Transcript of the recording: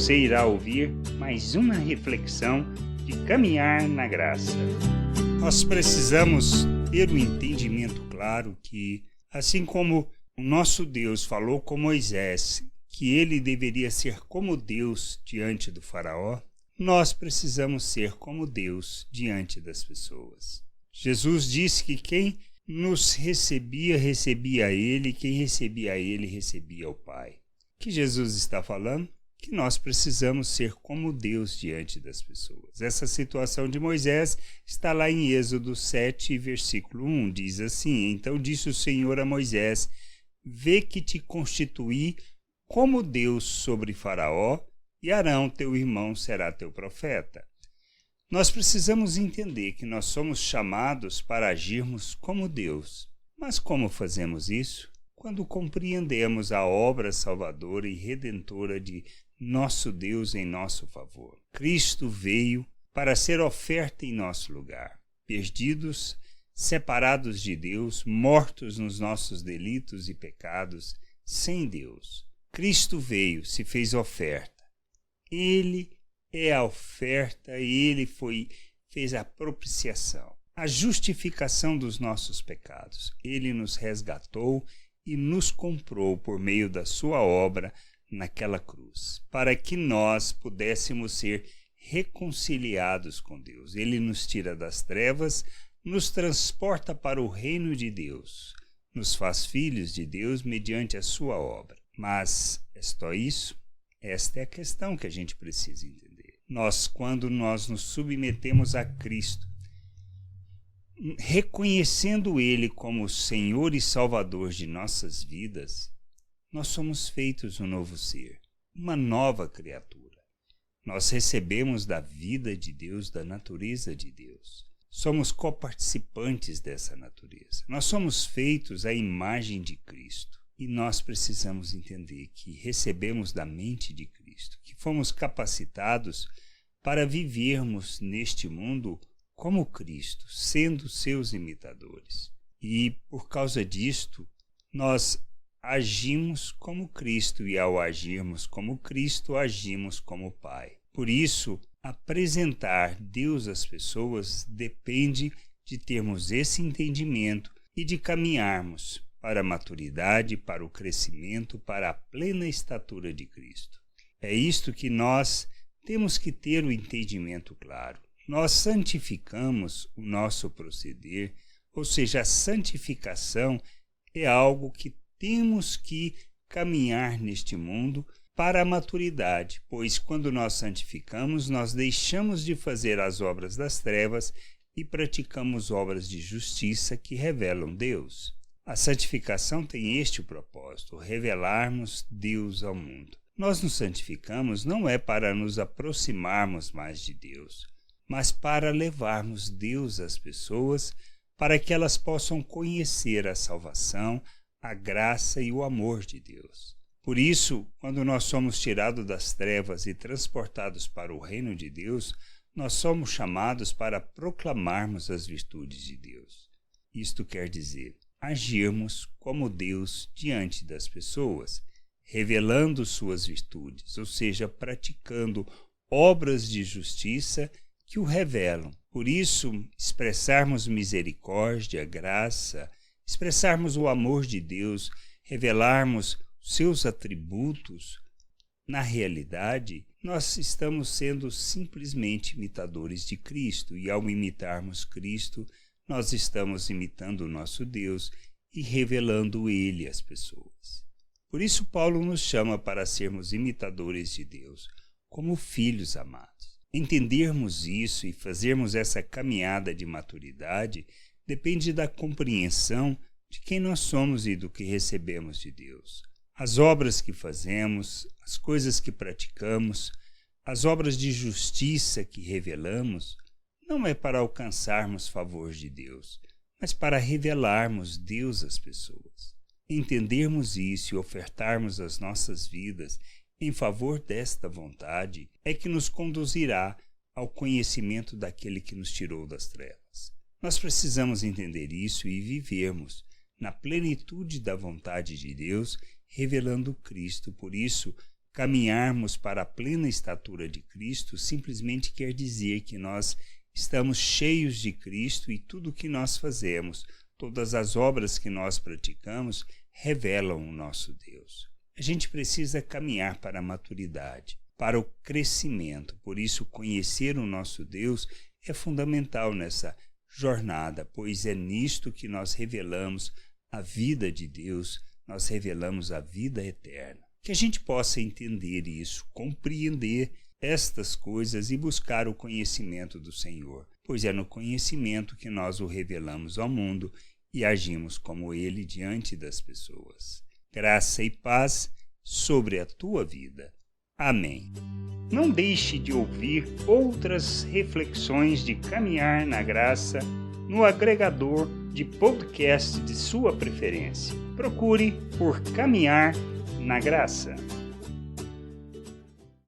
Você irá ouvir mais uma reflexão de caminhar na graça. Nós precisamos ter um entendimento claro que, assim como o nosso Deus falou com Moisés que ele deveria ser como Deus diante do faraó, nós precisamos ser como Deus diante das pessoas. Jesus disse que quem nos recebia, recebia a ele, quem recebia a ele, recebia o Pai. O que Jesus está falando? Que nós precisamos ser como Deus diante das pessoas. Essa situação de Moisés está lá em Êxodo 7, versículo 1. Diz assim: Então disse o Senhor a Moisés: Vê que te constituí como Deus sobre Faraó, e Arão, teu irmão, será teu profeta. Nós precisamos entender que nós somos chamados para agirmos como Deus. Mas como fazemos isso? Quando compreendemos a obra salvadora e redentora de nosso Deus em nosso favor. Cristo veio para ser oferta em nosso lugar. Perdidos, separados de Deus, mortos nos nossos delitos e pecados, sem Deus. Cristo veio, se fez oferta. Ele é a oferta, ele fez a propiciação, a justificação dos nossos pecados. Ele nos resgatou e nos comprou por meio da sua obra naquela cruz, para que nós pudéssemos ser reconciliados com Deus. Ele nos tira das trevas, nos transporta para o reino de Deus, nos faz filhos de Deus mediante a sua obra. Mas é só isso? Esta é a questão que a gente precisa entender. Quando nós nos submetemos a Cristo, reconhecendo Ele como Senhor e Salvador de nossas vidas, nós somos feitos um novo ser, uma nova criatura. Nós recebemos da vida de Deus, da natureza de Deus. Somos coparticipantes dessa natureza. Nós somos feitos à imagem de Cristo. E nós precisamos entender que recebemos da mente de Cristo, que fomos capacitados para vivermos neste mundo como Cristo, sendo seus imitadores. E por causa disto, nós agimos como Cristo, e ao agirmos como Cristo, agimos como Pai. Por isso, apresentar Deus às pessoas depende de termos esse entendimento e de caminharmos para a maturidade, para o crescimento, para a plena estatura de Cristo. É isto que nós temos que ter o entendimento claro. Nós santificamos o nosso proceder, ou seja, a santificação é algo que temos que caminhar neste mundo para a maturidade, pois quando nós santificamos, nós deixamos de fazer as obras das trevas e praticamos obras de justiça que revelam Deus. A santificação tem este propósito, revelarmos Deus ao mundo. Nós nos santificamos não é para nos aproximarmos mais de Deus, mas para levarmos Deus às pessoas, para que elas possam conhecer a salvação, a graça e o amor de Deus. Por isso, quando nós somos tirados das trevas e transportados para o reino de Deus, nós somos chamados para proclamarmos as virtudes de Deus. Isto quer dizer, agirmos como Deus diante das pessoas, revelando suas virtudes, ou seja, praticando obras de justiça que o revelam. Por isso, expressarmos misericórdia, graça, expressarmos o amor de Deus, revelarmos seus atributos, na realidade, nós estamos sendo simplesmente imitadores de Cristo, e ao imitarmos Cristo, nós estamos imitando o nosso Deus e revelando Ele às pessoas. Por isso, Paulo nos chama para sermos imitadores de Deus, como filhos amados. Entendermos isso e fazermos essa caminhada de maturidade depende da compreensão de quem nós somos e do que recebemos de Deus. As obras que fazemos, as coisas que praticamos, as obras de justiça que revelamos, não é para alcançarmos favor de Deus, mas para revelarmos Deus às pessoas. Entendermos isso e ofertarmos as nossas vidas em favor desta vontade é que nos conduzirá ao conhecimento daquele que nos tirou das trevas. Nós precisamos entender isso e vivermos na plenitude da vontade de Deus, revelando Cristo. Por isso, Caminharmos para a plena estatura de Cristo simplesmente quer dizer que nós estamos cheios de Cristo e tudo o que nós fazemos, todas as obras que nós praticamos, revelam o nosso Deus. A gente precisa caminhar para a maturidade, para o crescimento. Por isso, conhecer o nosso Deus é fundamental nessa jornada, pois é nisto que nós revelamos a vida de Deus, nós revelamos a vida eterna. Que a gente possa entender isso, compreender estas coisas e buscar o conhecimento do Senhor, pois é no conhecimento que nós o revelamos ao mundo e agimos como Ele diante das pessoas. Graça e paz sobre a tua vida. Amém. Não deixe de ouvir outras reflexões de caminhar na graça no agregador de podcast de sua preferência. Procure por Caminhar na Graça.